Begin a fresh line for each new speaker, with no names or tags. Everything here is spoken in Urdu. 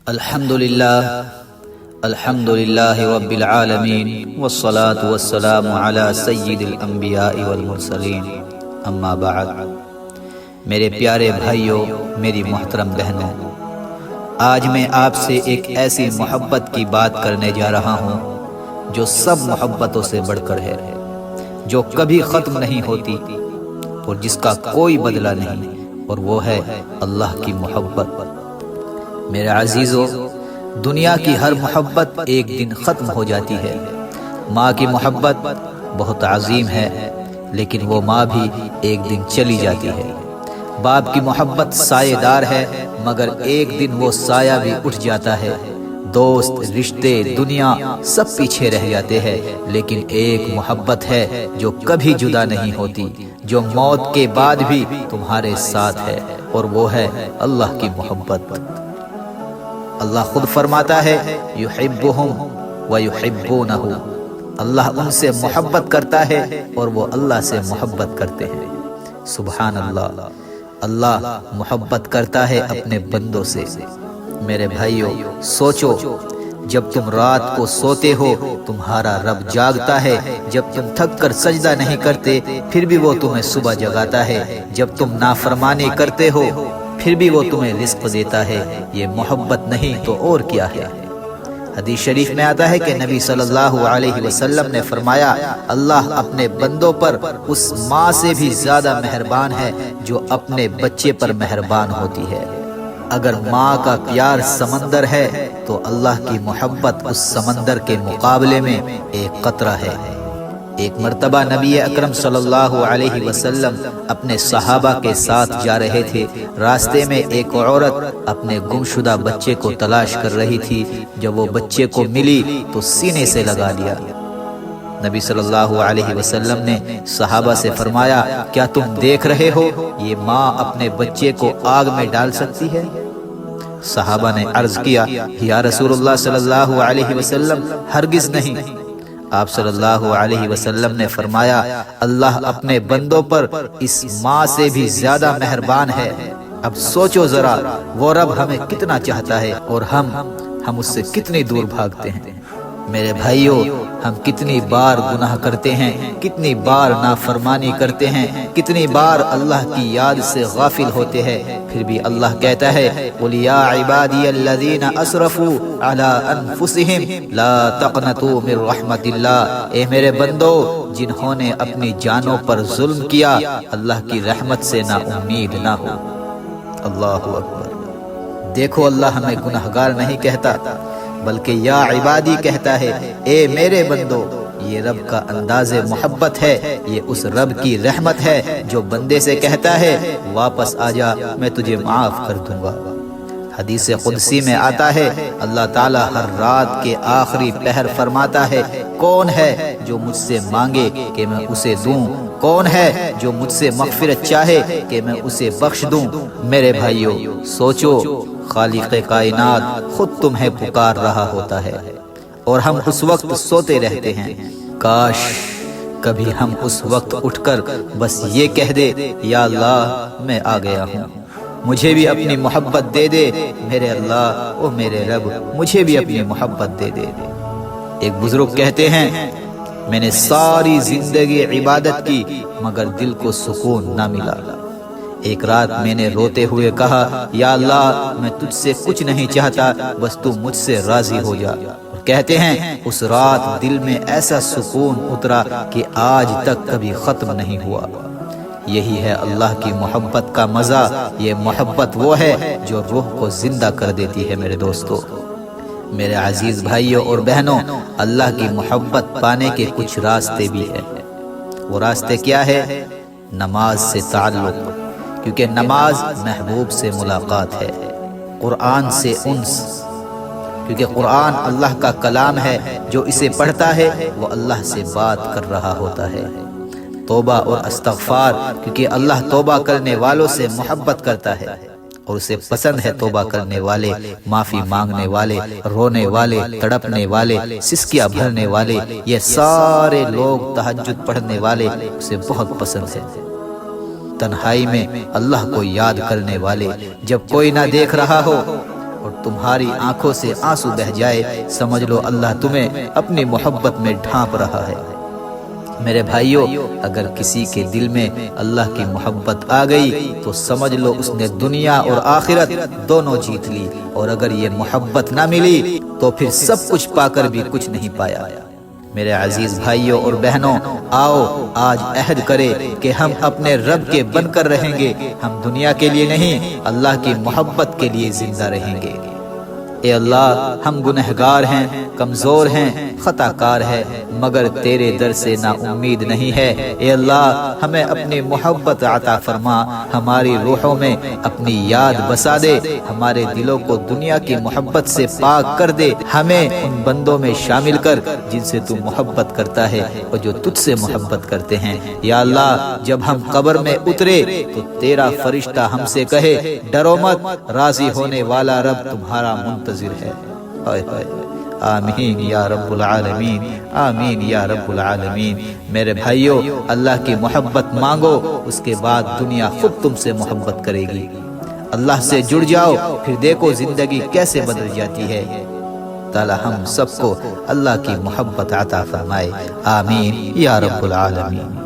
الحمد للہ رب العالمین والصلاة والسلام علی سید الانبیاء والمرسلین، اما بعد۔ میرے پیارے بھائیوں، میری محترم بہنوں، آج میں آپ سے ایک ایسی محبت کی بات کرنے جا رہا ہوں جو سب محبتوں سے بڑھ کر ہے، جو کبھی ختم نہیں ہوتی اور جس کا کوئی بدلہ نہیں، اور وہ ہے اللہ کی محبت۔ میرے عزیزو، دنیا کی ہر محبت ایک دن ختم ہو جاتی ہے۔ ماں کی محبت بہت عظیم ہے، لیکن وہ ماں بھی ایک دن چلی جاتی ہے۔ باپ کی محبت سایہ دار ہے، مگر ایک دن وہ سایہ بھی اٹھ جاتا ہے۔ دوست، رشتے، دنیا سب پیچھے رہ جاتے ہیں، لیکن ایک محبت ہے جو کبھی جدا نہیں ہوتی، جو موت کے بعد بھی تمہارے ساتھ ہے، اور وہ ہے اللہ کی محبت۔ اللہ خود فرماتا ہے یحبہم ویحبونہ، اللہ ان سے محبت کرتا ہے اور وہ اللہ سے محبت کرتے ہیں۔ سبحان اللہ، اللہ محبت کرتا ہے اپنے بندوں سے۔ میرے بھائیوں، سوچو، جب تم رات کو سوتے ہو تمہارا رب جاگتا ہے، جب تم تھک کر سجدہ نہیں کرتے پھر بھی وہ تمہیں صبح جگاتا ہے، جب تم نافرمانی کرتے ہو پھر بھی وہ تمہیں رزق دیتا ہے۔ یہ محبت نہیں تو اور کیا ہے؟ حدیث شریف میں آتا ہے کہ نبی صلی اللہ علیہ وسلم نے فرمایا، اللہ اپنے بندوں پر اس ماں سے بھی زیادہ مہربان ہے جو اپنے بچے پر مہربان ہوتی ہے۔ اگر ماں کا پیار سمندر ہے تو اللہ کی محبت اس سمندر کے مقابلے میں ایک قطرہ ہے۔ ایک مرتبہ نبی اکرم صلی اللہ علیہ وسلم اپنے صحابہ کے ساتھ جا رہے تھے۔ راستے میں ایک عورت اپنے گمشدہ بچے کو تلاش کر رہی تھی۔ جب وہ بچے کو ملی تو سینے سے لگا لیا۔ نبی صلی اللہ علیہ وسلم نے صحابہ سے فرمایا، کیا تم دیکھ رہے ہو یہ ماں اپنے بچے کو آگ میں ڈال سکتی ہے؟ صحابہ نے عرض کیا، یا رسول اللہ صلی اللہ علیہ وسلم، ہرگز نہیں۔ آپ صلی اللہ علیہ وسلم نے فرمایا، اللہ اپنے بندوں پر اس ماں سے بھی زیادہ مہربان ہے۔ اب سوچو ذرا، وہ رب ہمیں کتنا چاہتا ہے اور ہم اس سے کتنی دور بھاگتے ہیں۔ میرے بھائیوں، ہم کتنی بار گناہ کرتے ہیں، کتنی بار نافرمانی کرتے ہیں، کتنی بار اللہ کی یاد سے غافل ہوتے ہیں، پھر بھی اللہ کہتا ہے، قُلْ يَا عِبَادِيَ الَّذِينَ أَسْرَفُوا عَلَىٰ أَنفُسِهِمْ لَا تَقْنَطُوا مِن رَحْمَةِ اللَّهِ، اے میرے بندو، جنہوں نے اپنی جانوں پر ظلم کیا، اللہ کی رحمت سے نا امید نہ ہو۔ اللہ اکبر۔ دیکھو، اللہ ہمیں گناہگار نہیں کہتا، بلکہ یا عبادی کہتا ہے، اے میرے بندو۔ یہ رب کا انداز محبت ہے، یہ اس رب کی رحمت ہے جو بندے سے کہتا ہے، واپس آ جا، میں تجھے معاف کر دوں گا۔ حدیث قدسی میں آتا ہے، اللہ تعالیٰ ہر رات کے آخری پہر فرماتا ہے، کون ہے جو مجھ سے مانگے کہ میں اسے دوں؟ کون ہے جو مجھ سے مغفرت چاہے کہ میں اسے بخش دوں؟ میرے بھائیوں، سوچو، خالق کائنات خود تمہیں پکار رہا ہوتا ہے اور ہم اس وقت سوتے رہتے ہیں۔ کاش کبھی ہم اس وقت اٹھ کر بس یہ کہہ دے، یا اللہ میں آ گیا ہوں، مجھے بھی اپنی محبت دے دے، میرے اللہ، او میرے رب، مجھے بھی اپنی محبت دے دے۔ ایک بزرگ کہتے ہیں، میں نے ساری زندگی عبادت کی مگر دل کو سکون نہ ملا۔ ایک رات میں نے روتے ہوئے کہا، یا اللہ، میں تجھ سے کچھ نہیں چاہتا، بس تو مجھ سے راضی ہو جا۔ کہتے ہیں اس رات دل میں ایسا سکون اترا کہ آج تک کبھی ختم نہیں ہوا۔ یہی ہے اللہ کی محبت کا مزہ۔ یہ محبت وہ ہے جو روح کو زندہ کر دیتی ہے۔ میرے دوستو، میرے عزیز بھائیوں اور بہنوں، اللہ کی محبت پانے کے کچھ راستے بھی ہیں۔ وہ راستے کیا ہے؟ نماز سے تعلق، کیونکہ نماز محبوب سے ملاقات ہے۔ قرآن سے انس، کیونکہ قرآن اللہ کا کلام ہے، جو اسے پڑھتا ہے وہ اللہ سے بات کر رہا ہوتا ہے۔ توبہ اور استغفار، کیونکہ اللہ توبہ کرنے والوں سے محبت کرتا ہے اور اسے پسند ہے توبہ کرنے والے، معافی مانگنے والے، رونے والے، تڑپنے والے، سسکیاں بھرنے والے، یہ سارے لوگ تہجد پڑھنے والے اسے بہت پسند ہے۔ تنہائی میں اللہ کو یاد کرنے والے، جب کوئی نہ دیکھ رہا ہو اور تمہاری آنکھوں سے آنسو بہ جائے، سمجھ لو اللہ تمہیں اپنی محبت میں ڈھانپ رہا ہے۔ میرے بھائیوں، اگر کسی کے دل میں اللہ کی محبت آ گئی تو سمجھ لو اس نے دنیا اور آخرت دونوں جیت لی، اور اگر یہ محبت نہ ملی تو پھر سب کچھ پا کر بھی کچھ نہیں پایا۔ میرے عزیز بھائیوں اور بہنوں، آؤ آج عہد کرے کہ ہم اپنے رب کے بن کر رہیں گے، ہم دنیا کے لیے نہیں، اللہ کی محبت کے لیے زندہ رہیں گے۔ اے اللہ، ہم گنہگار ہیں، کمزور ہیں، خطا کار ہے، مگر تیرے در سے نا امید نہیں ہے۔ اے اللہ، ہمیں اپنی محبت عطا فرما، ہماری روحوں میں اپنی یاد بسا دے، ہمارے دلوں کو دنیا کی محبت سے پاک کر دے، ہمیں ان بندوں میں شامل کر جن سے تو محبت کرتا ہے اور جو تجھ سے محبت کرتے ہیں۔ یا اللہ، جب ہم قبر میں اترے تو تیرا فرشتہ ہم سے کہے، ڈرو مت، راضی ہونے والا رب تمہارا منتظر ہے۔ آمین یا رب العالمین، آمین یا رب العالمین۔ میرے بھائیوں، اللہ کی محبت مانگو، اس کے بعد دنیا خود تم سے محبت کرے گی۔ اللہ سے جڑ جاؤ، پھر دیکھو زندگی کیسے بدل جاتی ہے۔ تعالی ہم سب کو اللہ کی محبت عطا فرمائے، آمین یا رب العالمین۔